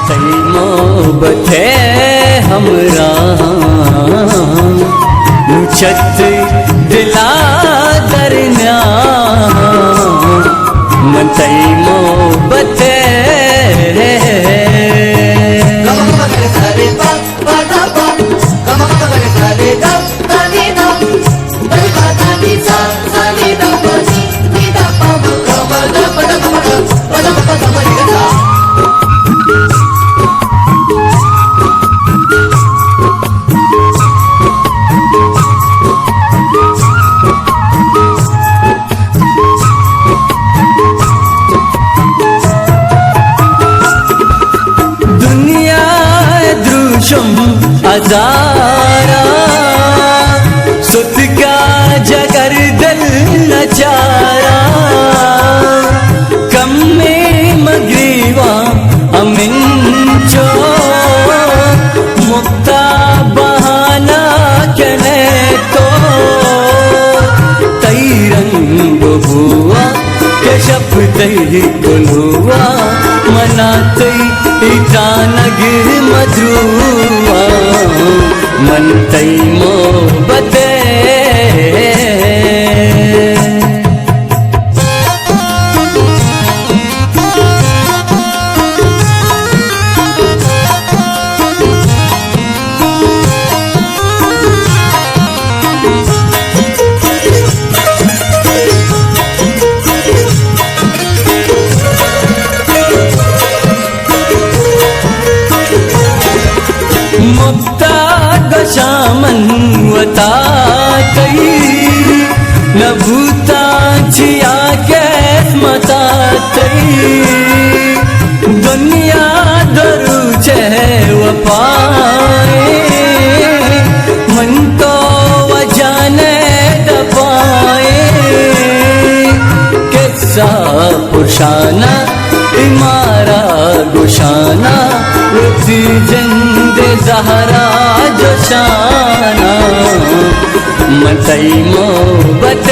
मतई मोहब्बत है हमरा नुचत दिला दरम्या मतई मोहब्बत है अजारा सुत का जगर दल नचारा कम में मगरीवा अमिन चो मुक्ता बहाना कने तो तई रंग बुआ के शप तई गुलुआ मनाते इतानग मधुआ मनतई मोहब्बत मुक्ता गशामन वता कई न भूता छिया कैस मता कई दुनिया दरू छे वपाए मन तो वजाने दपाए किस्सा पुरशाना इमारा गुशाना रुचि जिंदे ज़हरा जोशाना मतई मोहब्बत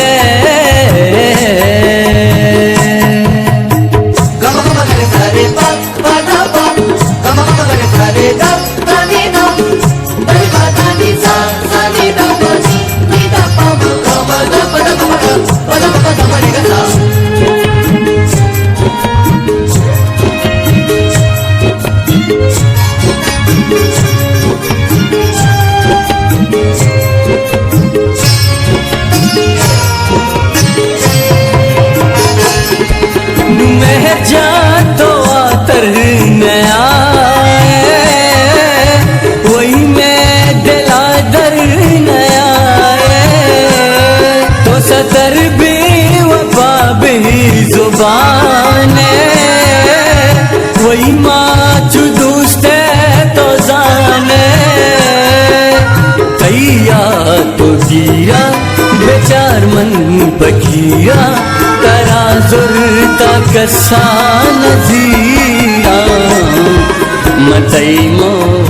सतर भी वफा भी जुबाने वही माँ दोस्त तो जाने तैया तो दिया बेचार मन बखिया तरा जुरता कसा नजीरा मतई मोहब्बत